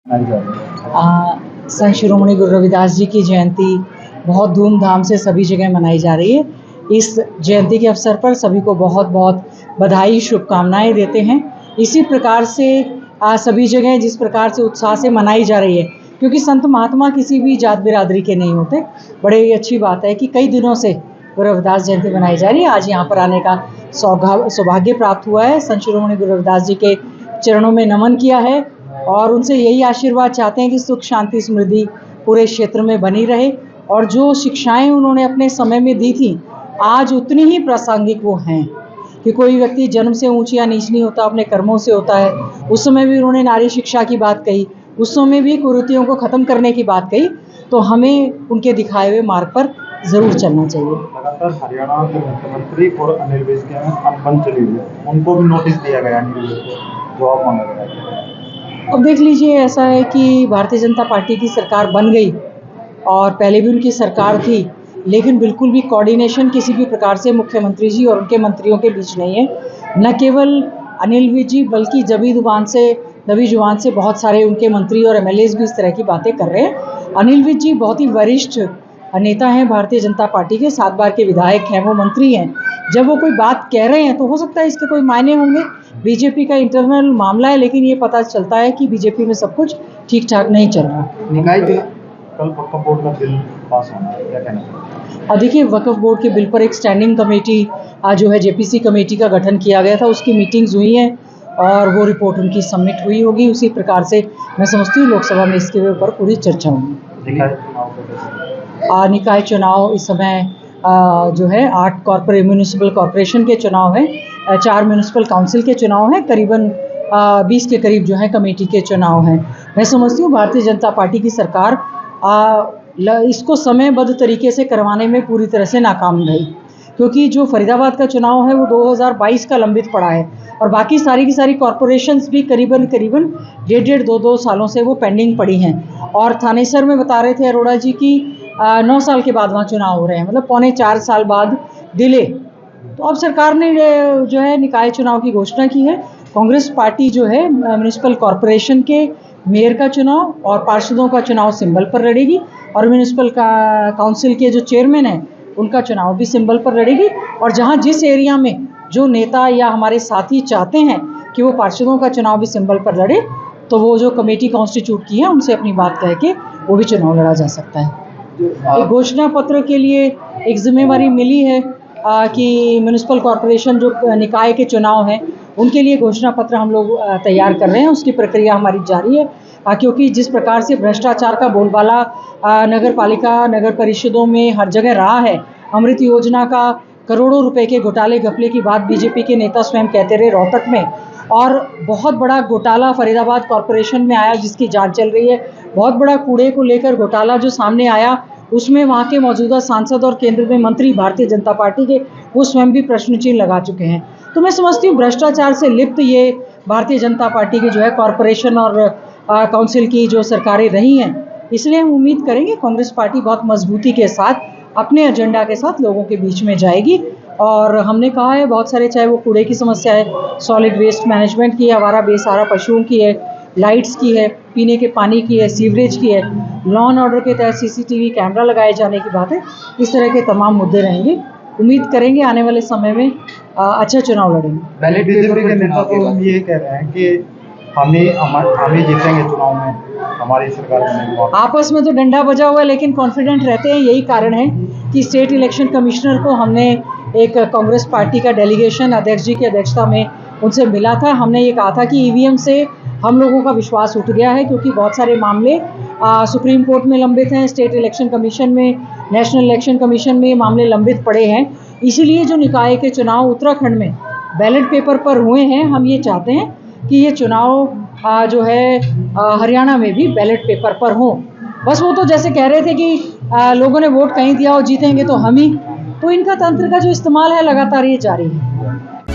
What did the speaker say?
संत शिरोमणि गुरु रविदास जी की जयंती बहुत धूमधाम से सभी जगह मनाई जा रही है। इस जयंती के अवसर पर सभी को बहुत बहुत बधाई, शुभकामनाएं देते हैं। इसी प्रकार से सभी जगह जिस प्रकार से उत्साह से मनाई जा रही है, क्योंकि संत महात्मा किसी भी जात बिरादरी के नहीं होते। बड़े ही अच्छी बात है कि कई दिनों से गुरु रविदास जयंती मनाई जा रही है। आज यहाँ पर आने का सौभाग्य प्राप्त हुआ है। संत शिरोमणि गुरु रविदास जी के चरणों में नमन किया है और उनसे यही आशीर्वाद चाहते हैं कि सुख शांति समृद्धि पूरे क्षेत्र में बनी रहे और जो शिक्षाएं उन्होंने अपने समय में दी थी आज उतनी ही प्रासंगिक वो हैं कि कोई व्यक्ति जन्म से ऊंच या नीच नहीं होता, अपने कर्मों से होता है। उस समय भी उन्होंने नारी शिक्षा की बात कही, उस समय भी कुरीतियों को ख़त्म करने की बात कही। तो हमें उनके दिखाए हुए मार्ग पर ज़रूर चलना चाहिए। लगातार हरियाणा के मुख्यमंत्री और अनिल विज के अनबन चली हुई है, उनको भी नोटिस दिया गया, अनिल विज को जवाब मांगा गया। अब देख लीजिए, ऐसा है कि भारतीय जनता पार्टी की सरकार बन गई और पहले भी उनकी सरकार थी, लेकिन बिल्कुल भी कोऑर्डिनेशन किसी भी प्रकार से मुख्यमंत्री जी और उनके मंत्रियों के बीच नहीं है। न केवल अनिल विज जी बल्कि दबी जुबान से बहुत सारे उनके मंत्री और एमएलएज भी इस तरह की बातें कर रहे हैं। अनिल विज जी बहुत ही वरिष्ठ नेता हैं भारतीय जनता पार्टी के, 7 बार के विधायक हैं, वो मंत्री हैं। जब वो कोई बात कह रहे हैं तो हो सकता है इसके कोई मायने होंगे। बीजेपी का इंटरनल मामला है, लेकिन ये पता चलता है कि बीजेपी में सब कुछ ठीक ठाक नहीं चल रहा। कल वक्फ बोर्ड का बिल पास होना है, क्या कहना है? और देखिए, वक्फ बोर्ड के बिल पर एक स्टैंडिंग कमेटी जो है जेपीसी कमेटी का गठन किया गया था, उसकी मीटिंग्स हुई हैं और वो रिपोर्ट उनकी सबमिट हुई होगी। उसी प्रकार से मैं समझती हूँ लोकसभा में इसके ऊपर पूरी चर्चा होगी। निकाय चुनाव इस समय जो है 8 म्यूनिसिपल कॉरपोरेशन के चुनाव हैं, 4 म्यूनिसिपल काउंसिल के चुनाव हैं, करीबन 20 के करीब जो है कमेटी के चुनाव हैं। मैं समझती हूँ भारतीय जनता पार्टी की सरकार इसको समयबद्ध तरीके से करवाने में पूरी तरह से नाकाम रही, क्योंकि जो फरीदाबाद का चुनाव है वो 2022 का लंबित पड़ा है और बाकी सारी की सारी कॉरपोरेशंस भी करीबन 1.5-2 सालों से वो पेंडिंग पड़ी हैं। और थानेसर में बता रहे थे अरोड़ा जी की 9 साल के बाद वहाँ चुनाव हो रहे हैं, मतलब 3.25 साल बाद डिले। तो अब सरकार ने जो है निकाय चुनाव की घोषणा की है। कांग्रेस पार्टी जो है म्यूनिसिपल कॉरपोरेशन के मेयर का चुनाव और पार्षदों का चुनाव सिंबल पर लड़ेगी और म्यूनिसिपल काउंसिल के जो चेयरमैन हैं उनका चुनाव भी सिंबल पर लड़ेगी। और जहां जिस एरिया में जो नेता या हमारे साथी चाहते हैं कि वो पार्षदों का चुनाव भी सिंबल पर लड़े, तो वो जो कमेटी कॉन्स्टिट्यूट की है उनसे अपनी बात कह के वो भी चुनाव लड़ा जा सकता है। एक घोषणा पत्र के लिए एक जिम्मेवारी मिली है कि म्यूनिसिपल कॉरपोरेशन जो निकाय के चुनाव हैं उनके लिए घोषणा पत्र हम लोग तैयार कर रहे हैं। उसकी प्रक्रिया हमारी जारी है, क्योंकि जिस प्रकार से भ्रष्टाचार का बोलबाला नगर पालिका नगर परिषदों में हर जगह रहा है, अमृत योजना का करोड़ों रुपए के घोटाले घपले की बात बीजेपी के नेता स्वयं कहते रहे रोहतक में, और बहुत बड़ा घोटाला फरीदाबाद कॉरपोरेशन में आया जिसकी जांच चल रही है। बहुत बड़ा कूड़े को लेकर घोटाला जो सामने आया उसमें वहाँ के मौजूदा सांसद और केंद्र में मंत्री भारतीय जनता पार्टी के वो स्वयं भी प्रश्न चिन्ह लगा चुके हैं। तो मैं समझती हूँ भ्रष्टाचार से लिप्त ये भारतीय जनता पार्टी की जो है कॉरपोरेशन और काउंसिल की जो सरकारें रही हैं, इसलिए हम उम्मीद करेंगे कांग्रेस पार्टी बहुत मजबूती के साथ अपने एजेंडा के साथ लोगों के बीच में जाएगी। और हमने कहा है बहुत सारे, चाहे वो कूड़े की समस्या है, सॉलिड वेस्ट मैनेजमेंट की है, आवारा बेसहारा पशुओं की है, लाइट्स की है, पीने के पानी की है, सीवरेज की है, लॉ एंड ऑर्डर के तहत सीसीटीवी कैमरा लगाए जाने की बात है। इस तरह के तमाम मुद्दे रहेंगे। उम्मीद करेंगे आने वाले समय में अच्छा चुनाव लड़ेंगे। बीजेपी के नेता तो ये कह रहे हैं कि हमें जीतेंगे चुनाव में, हमारी सरकार में। आपस में तो डंडा बजा हुआ है, लेकिन कॉन्फिडेंट रहते हैं। यही कारण है कि स्टेट इलेक्शन कमिश्नर को हमने एक कांग्रेस पार्टी का डेलीगेशन अध्यक्ष जी की अध्यक्षता में उनसे मिला था। हमने ये कहा था कि ईवीएम से हम लोगों का विश्वास उठ गया है, क्योंकि बहुत सारे मामले सुप्रीम कोर्ट में लंबित हैं, स्टेट इलेक्शन कमीशन में, नेशनल इलेक्शन कमीशन में ये मामले लंबित पड़े हैं। इसीलिए जो निकाय के चुनाव उत्तराखंड में बैलेट पेपर पर हुए हैं, हम ये चाहते हैं कि ये चुनाव जो है हरियाणा में भी बैलेट पेपर पर हो। बस वो तो जैसे कह रहे थे कि लोगों ने वोट कहीं दिया और जीतेंगे तो हम ही, तो इनका तंत्र का जो इस्तेमाल है लगातार ये जारी है।